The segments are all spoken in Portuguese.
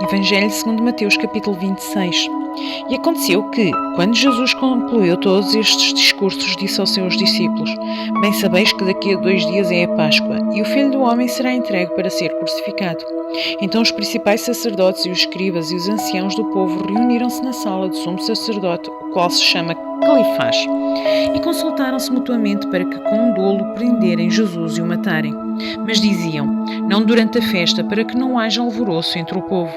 Evangelho segundo Mateus, capítulo 26. E aconteceu que, quando Jesus concluiu todos estes discursos, disse aos seus discípulos: Bem sabeis que daqui a 2 dias é a Páscoa, e o Filho do Homem será entregue para ser crucificado. Então os principais sacerdotes e os escribas e os anciãos do povo reuniram-se na sala do sumo sacerdote, o qual se chama Caifás, e consultaram-se mutuamente para que com dolo prenderem Jesus e o matarem. Mas diziam: Não durante a festa, para que não haja alvoroço entre o povo.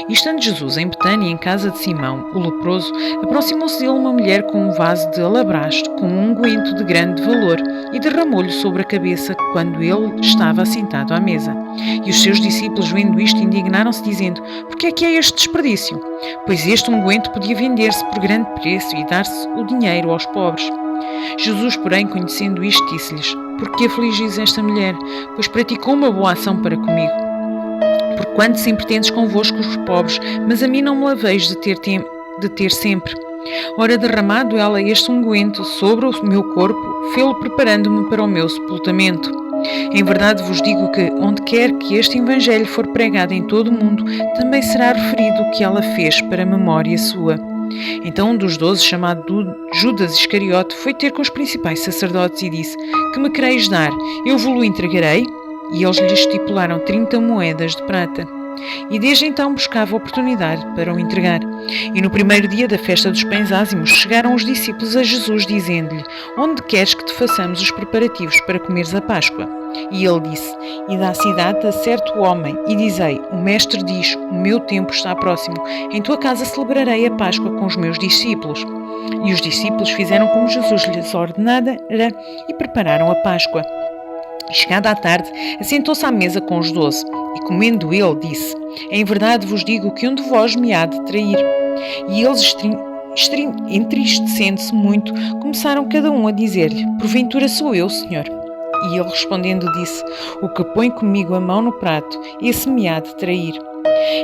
E estando Jesus em Betânia, em casa de Simão, o leproso, aproximou-se dele uma mulher com um vaso de alabastro com um unguento de grande valor e derramou-lhe sobre a cabeça quando ele estava assentado à mesa. E os seus discípulos, vendo isto, indignaram-se, dizendo: Por que é que é este desperdício? Pois este unguento podia vender-se por grande preço e dar-se o dinheiro aos pobres. Jesus, porém, conhecendo isto, disse-lhes: Por que afligis esta mulher? Pois praticou uma boa ação para comigo. Porquanto sempre tendes convosco os pobres, mas a mim não me laveis de ter sempre. Ora, derramado ela este unguento sobre o meu corpo, fê-lo preparando-me para o meu sepultamento. Em verdade vos digo que, onde quer que este evangelho for pregado em todo o mundo, também será referido o que ela fez para memória sua. Então um dos 12, chamado Judas Iscariote, foi ter com os principais sacerdotes e disse: Que me quereis dar? Eu vos-lo entregarei? E eles lhe estipularam 30 moedas de prata. E desde então buscava oportunidade para o entregar. E no primeiro dia da festa dos pães ázimos, chegaram os discípulos a Jesus, dizendo-lhe: Onde queres que te façamos os preparativos para comeres a Páscoa? E ele disse: Ide à cidade a certo homem, e dizei: O mestre diz: O meu tempo está próximo. Em tua casa celebrarei a Páscoa com os meus discípulos. E os discípulos fizeram como Jesus lhes ordenara e prepararam a Páscoa. Chegada à tarde, assentou-se à mesa com os 12, e comendo ele, disse: Em verdade vos digo que um de vós me há de trair. E eles, entristecendo-se muito, começaram cada um a dizer-lhe: Porventura sou eu, Senhor? E ele respondendo disse: O que põe comigo a mão no prato, esse me há de trair.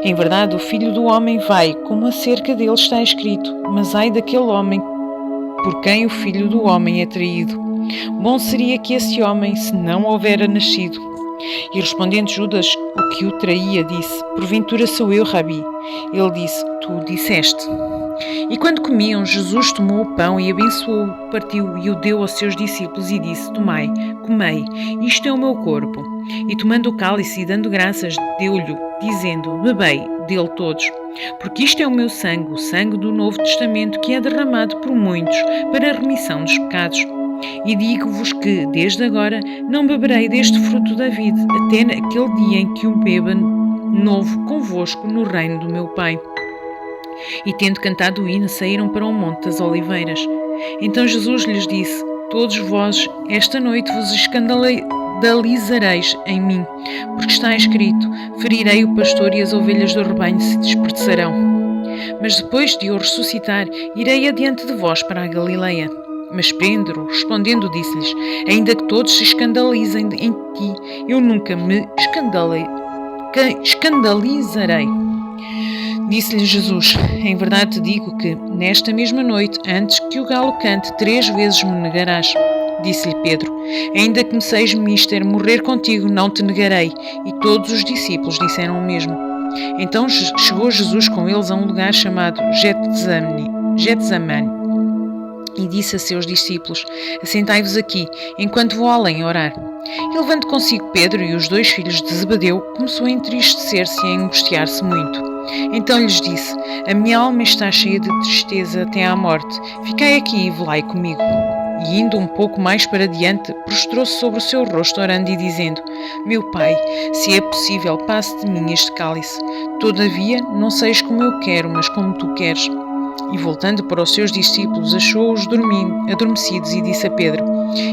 Em verdade o Filho do Homem vai, como acerca dele está escrito, mas ai daquele homem por quem o Filho do Homem é traído. Bom seria que esse homem, se não houvera nascido. E respondendo Judas, o que o traía, disse: Porventura sou eu, Rabi? Ele disse: Tu o disseste. E quando comiam, Jesus tomou o pão e abençoou, partiu e o deu aos seus discípulos e disse: Tomai, comei, isto é o meu corpo. E tomando o cálice e dando graças, deu-lhe, dizendo: Bebei dele todos, porque isto é o meu sangue, o sangue do Novo Testamento, que é derramado por muitos para a remissão dos pecados. E digo-vos que, desde agora, não beberei deste fruto da vide, até naquele dia em que o beba novo convosco no reino do meu Pai. E tendo cantado o hino, saíram para o Monte das Oliveiras. Então Jesus lhes disse: Todos vós, esta noite, vos escandalizareis em mim, porque está escrito: Ferirei o pastor e as ovelhas do rebanho se dispersarão. Mas depois de eu ressuscitar, irei adiante de vós para a Galileia. Mas Pedro, respondendo, disse-lhes: Ainda que todos se escandalizem em ti, eu nunca me escandalizarei. Disse-lhe Jesus: Em verdade te digo que, nesta mesma noite, antes que o galo cante, 3 vezes me negarás. Disse-lhe Pedro: Ainda que me seja mister morrer contigo, não te negarei. E todos os discípulos disseram o mesmo. Então chegou Jesus com eles a um lugar chamado Getsemane. E disse a seus discípulos: Assentai-vos aqui, enquanto vou além orar. E levando consigo Pedro e os 2 filhos de Zebedeu, começou a entristecer-se e a angustiar-se muito. Então lhes disse: A minha alma está cheia de tristeza até à morte. Ficai aqui e velai comigo. E indo um pouco mais para diante, prostrou-se sobre o seu rosto, orando e dizendo: Meu Pai, se é possível, passe de mim este cálice. Todavia, não sejas como eu quero, mas como tu queres. E voltando para os seus discípulos, achou-os adormecidos e disse a Pedro: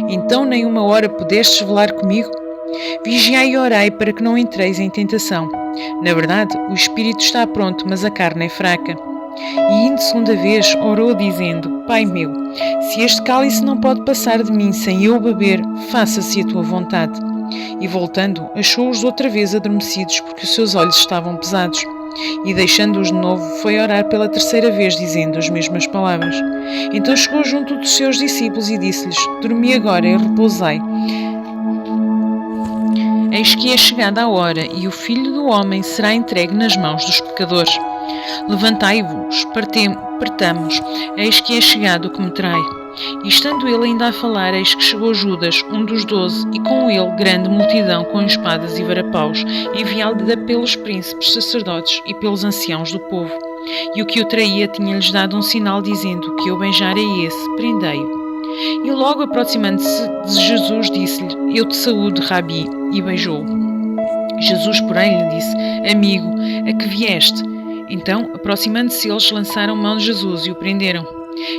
Então nem uma hora pudestes velar comigo? Vigiai e orai para que não entreis em tentação. Na verdade, o espírito está pronto, mas a carne é fraca. E indo 2ª vez, orou dizendo: Pai meu, se este cálice não pode passar de mim sem eu beber, faça-se a tua vontade. E voltando, achou-os outra vez adormecidos, porque os seus olhos estavam pesados. E deixando-os de novo, foi orar pela 3ª vez, dizendo as mesmas palavras. Então chegou junto dos seus discípulos e disse-lhes: Dormi agora e repousai. Eis que é chegada a hora, e o Filho do Homem será entregue nas mãos dos pecadores. Levantai-vos, partamos, eis que é chegado o que me trai. E estando ele ainda a falar, eis que chegou Judas, um dos 12, e com ele grande multidão com espadas e varapaus, enviada pelos príncipes sacerdotes e pelos anciãos do povo. E o que o traía tinha-lhes dado um sinal, dizendo: que eu beijar é esse, prendei-o. E logo aproximando-se de Jesus, disse-lhe: eu te saúdo, Rabi, e beijou-o. Jesus, porém, lhe disse: amigo, a que vieste? Então, aproximando-se eles, lançaram mão de Jesus e o prenderam.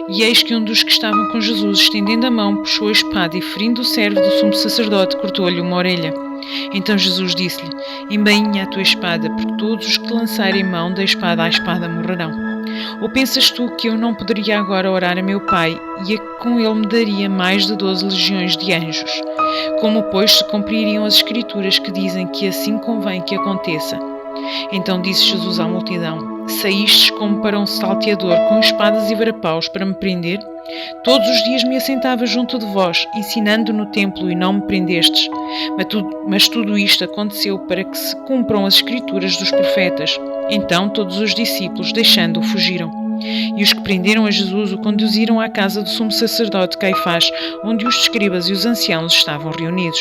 E eis que um dos que estavam com Jesus, estendendo a mão, puxou a espada e, ferindo o servo do sumo sacerdote, cortou-lhe uma orelha. Então Jesus disse-lhe: embainha a tua espada, porque todos os que te lançarem mão da espada à espada morrerão. Ou pensas tu que eu não poderia agora orar a meu Pai, e com ele me daria mais de 12 legiões de anjos? Como, pois, se cumpririam as Escrituras que dizem que assim convém que aconteça? Então disse Jesus à multidão: saístes como para um salteador com espadas e varapaus para me prender? Todos os dias me assentava junto de vós, ensinando no templo, e não me prendestes. Mas tudo isto aconteceu para que se cumpram as Escrituras dos profetas. Então todos os discípulos, deixando-o, fugiram. E os que prenderam a Jesus o conduziram à casa do sumo sacerdote Caifás, onde os escribas e os anciãos estavam reunidos.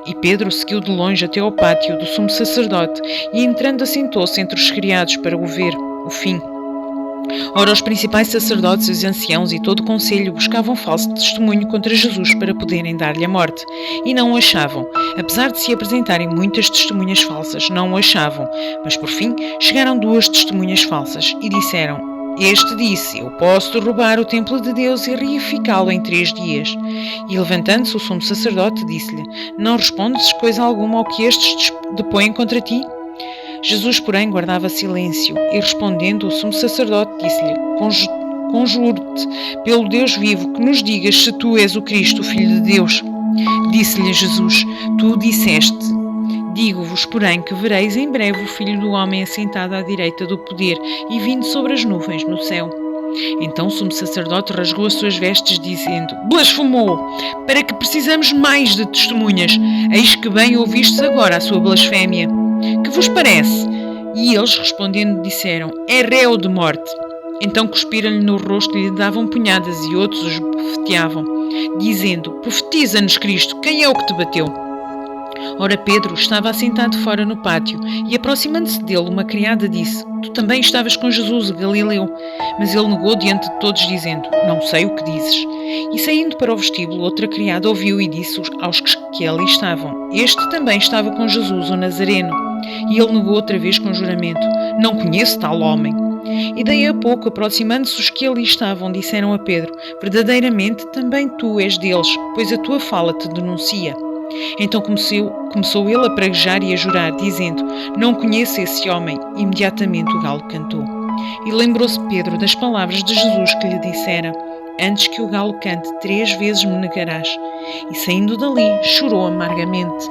E Pedro seguiu de longe até ao pátio do sumo sacerdote, e entrando assentou-se entre os criados para o ver o fim. Ora, os principais sacerdotes, os anciãos e todo o conselho buscavam falso testemunho contra Jesus para poderem dar-lhe a morte, e não o achavam. Apesar de se apresentarem muitas testemunhas falsas, não o achavam. Mas por fim chegaram 2 testemunhas falsas e disseram: este disse: eu posso derrubar o templo de Deus e reedificá-lo em 3 dias. E levantando-se o sumo sacerdote, disse-lhe: não respondes coisa alguma ao que estes depõem contra ti? Jesus, porém, guardava silêncio, e respondendo o sumo sacerdote, disse-lhe: conjuro-te pelo Deus vivo que nos digas se tu és o Cristo, o Filho de Deus. Disse-lhe Jesus: tu o disseste. Digo-vos, porém, que vereis em breve o Filho do Homem assentado à direita do poder e vindo sobre as nuvens no céu. Então o sumo sacerdote rasgou as suas vestes, dizendo: blasfemou! Para que precisamos mais de testemunhas? Eis que bem ouvistes agora a sua blasfémia. Que vos parece? E eles, respondendo, disseram: é réu de morte. Então cuspiram-lhe no rosto e lhe davam punhadas, e outros os bofeteavam, dizendo: profetiza-nos, Cristo, quem é o que te bateu? Ora, Pedro estava assentado fora no pátio, e aproximando-se dele, uma criada disse: tu também estavas com Jesus, o Galileu. Mas ele negou diante de todos, dizendo: não sei o que dizes. E saindo para o vestíbulo, outra criada ouviu e disse aos que ali estavam: este também estava com Jesus, o Nazareno. E ele negou outra vez com juramento: não conheço tal homem. E daí a pouco, aproximando-se os que ali estavam, disseram a Pedro: verdadeiramente também tu és deles, pois a tua fala te denuncia. Então começou ele a praguejar e a jurar, dizendo: não conheço esse homem. Imediatamente o galo cantou. E lembrou-se Pedro das palavras de Jesus que lhe dissera: antes que o galo cante 3 vezes me negarás. E saindo dali, chorou amargamente.